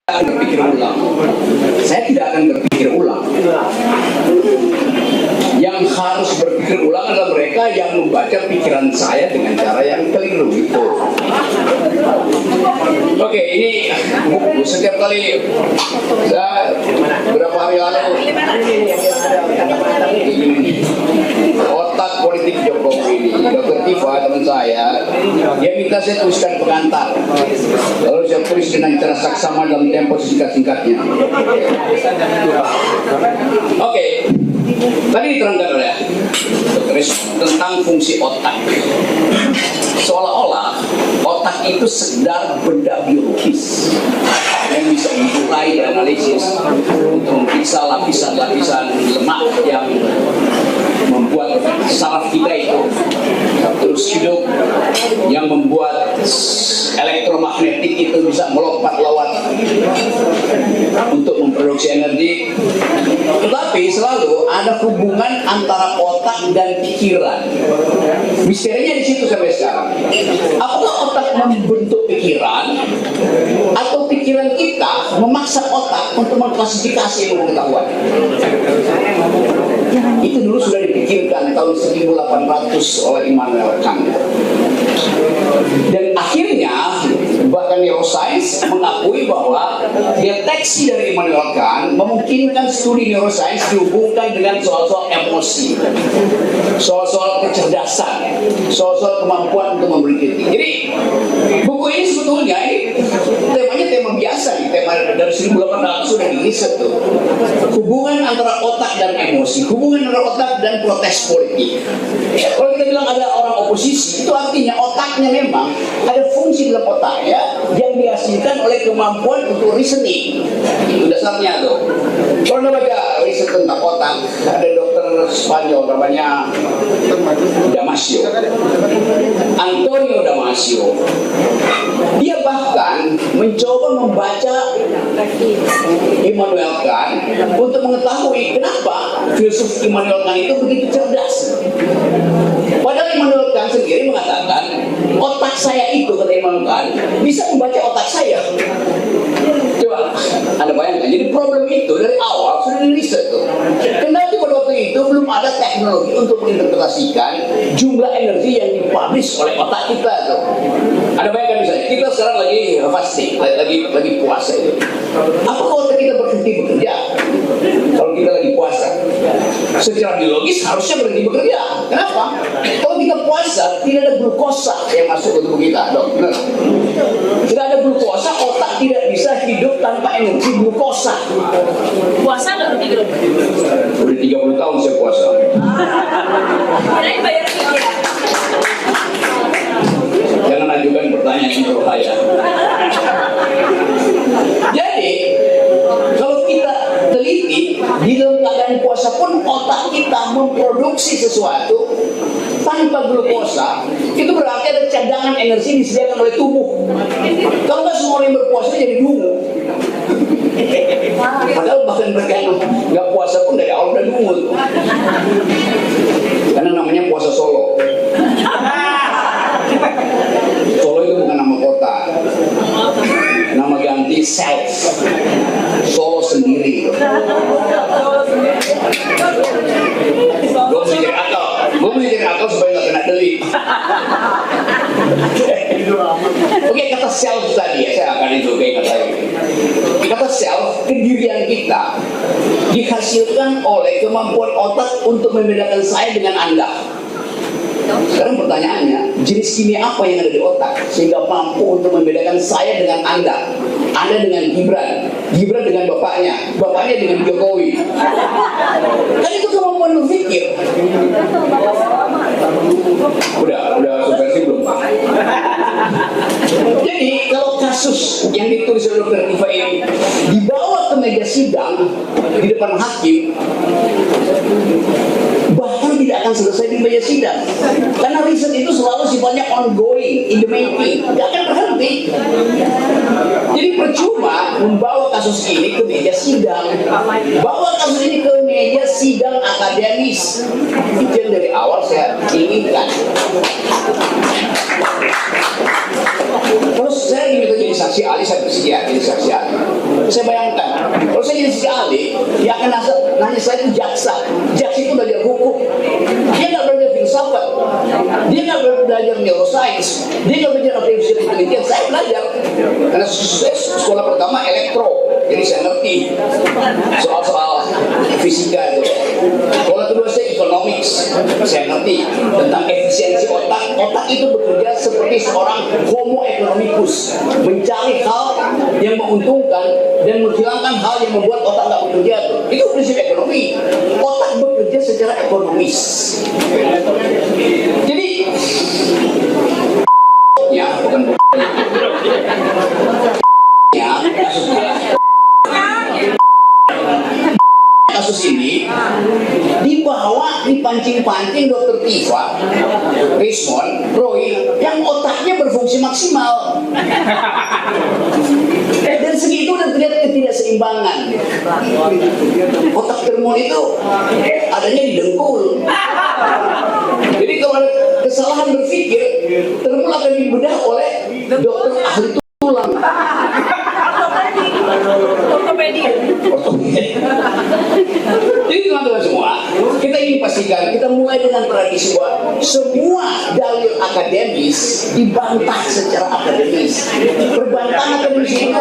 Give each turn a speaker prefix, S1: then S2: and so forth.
S1: berpikir ulang. Saya tidak akan berpikir ulang. Yang harus berpikir ulang adalah mereka yang membaca pikiran saya dengan cara yang keliru itu. Oke, ini buku setiap kali saya beberapa hari lalu otak politik Jokowi ini, Dr. Tifa teman saya, dia minta saya tuliskan pengantar. Lalu saya tulis dengan cara saksama dalam tempo singkat-singkatnya. Oke, tadi diterangkan oleh tentang fungsi otak. Seolah-olah otak itu sekedar benda biologis yang bisa dimulai dianalisis untuk memeriksa lapisan-lapisan lemak yang membuat saraf kita itu terus hidup, yang membuat elektromagnetik itu bisa melompat lewat untuk memproduksi energi. Tetapi selalu ada hubungan antara otak dan pikiran. Misterinya di situ sampai sekarang. Apakah otak membentuk pikiran atau pikiran kita memaksa otak untuk mengklasifikasi pengetahuan? Itu dulu sudah dipikirkan tahun 1800 oleh Immanuel Kant. Dan akhirnya bahkan neuroscience mengakui bahwa deteksi dari Immanuel Kant memungkinkan studi neuroscience dihubungkan dengan soal-soal emosi, soal-soal kecerdasan, soal-soal kemampuan untuk memberi kritik. Jadi buku ini sebetulnya temanya tema biasa nih, tema dari 1800 sudah diriset tuh. Hubungan antara otak dan emosi, hubungan antara otak dan protes politik. Kalau kita bilang ada orang oposisi, itu artinya otaknya memang ada fungsi dalam otaknya yang dihasilkan oleh kemampuan untuk reasoning. Itu dasarnya tuh. Kalau Anda baca riset tentang otak, ada dokter Spanyol namanya Damasio, Antonio Damasio. Dia bahkan mencoba membaca Immanuel Kant untuk mengetahui kenapa filsuf Immanuel Kant itu begitu cerdas. Padahal Immanuel Kant sendiri mengatakan otak saya itu, kata Immanuel Kant, bisa membaca otak saya. Coba Anda bayangkan, jadi problem itu dari awal sudah diriset tuh. Kendati pada waktu itu belum ada teknologi untuk menginterpretasikan jumlah energi yang dipublish oleh otak kita tuh. Anda bayangkan misalnya, kita sekarang lagi fasting, lagi puasa itu. Apakah otak kita berhenti bekerja? Kalau kita lagi puasa, secara biologis harusnya berhenti bekerja. Kenapa? Kalau kita puasa, tidak ada glukosa yang masuk ke tubuh kita, dok. Benar? Tidak ada glukosa, otak tidak bisa hidup tanpa energi glukosa.
S2: Puasa nggak berarti dong?
S1: Udah 30 tahun saya puasa.
S2: Kirain bayar pikir.
S1: Jangan ajukan pertanyaan yang berbahaya. Jadi, kalau kita teliti, di dalam keadaan puasa pun otak kita memproduksi sesuatu tanpa glukosa. Itu berarti ada cadangan energi disediakan oleh tubuh. Kalau nggak semua orang yang berpuasa jadi dungu. Padahal bahkan mereka yang nggak puasa pun dari awal udah dungu. Karena namanya puasa Solo. Solo itu bukan nama kota, nama ganti self. Solo sendiri. Gue mesti jadi akal supaya nggak kena delik. Oke, kata self tadi ya, saya akan itu kata kata self, kedirian kita dihasilkan oleh kemampuan otak untuk membedakan saya dengan Anda. Sekarang pertanyaannya, jenis kimia apa yang ada di otak sehingga mampu untuk membedakan saya dengan Anda, Anda dengan Gibran, Gibran dengan bapaknya dengan Jokowi. Kan itu kemampuan berpikir. Udah subversi belum Pak? Jadi kalau kasus yang ditulis oleh Dr. Tifa ini dibawa ke meja sidang di depan hakim, bahkan tidak akan selesai di meja sidang. Karena riset itu selalu sifatnya ongoing, in the making, tidak akan berhenti. Jadi percuma membawa kasus ini ke meja sidang. Bawa kasus ini ke meja sidang akademis. Itu yang dari awal saya inginkan. Terus saya diminta jadi saksi ahli, saya bersedia jadi saksi ahli. Saya bayangkan, kalau saya jadi si ahli, dia akan nanya saya itu jaksa. Jaksa itu belajar hukum. Dia nggak belajar filsafat. Dia nggak belajar neuroscience. Dia nggak belajar artificial intelligence. Saya belajar. Karena saya sekolah pertama elektro. Jadi saya ngerti soal-soal fisika itu. Sekolah kedua saya economics. Saya ngerti tentang efisiensi otak. Otak itu bekerja seperti seorang homo economicus, mencari hal yang menguntungkan dan menghilangkan hal yang membuat otak nggak bekerja. Itu prinsip ekonomi. Otak bekerja secara ekonomis. Jadi ya bukan ya kasus ini dibawa, dipancing-pancing Dokter Tifa, Rismond, Roy, yang otaknya berfungsi maksimal. Dan segitu udah terlihat ketidakseimbangan. Otak Termon itu adanya di dengkul. Jadi kalau ada kesalahan berpikir, Termon akan dibedah oleh dokter ahli tulang. Jadi teman-teman semua, kita ingin pastikan, kita mulai dengan tradisi bahwa semua dalil akademis dibantah secara akademis. Perbantahan akademis itu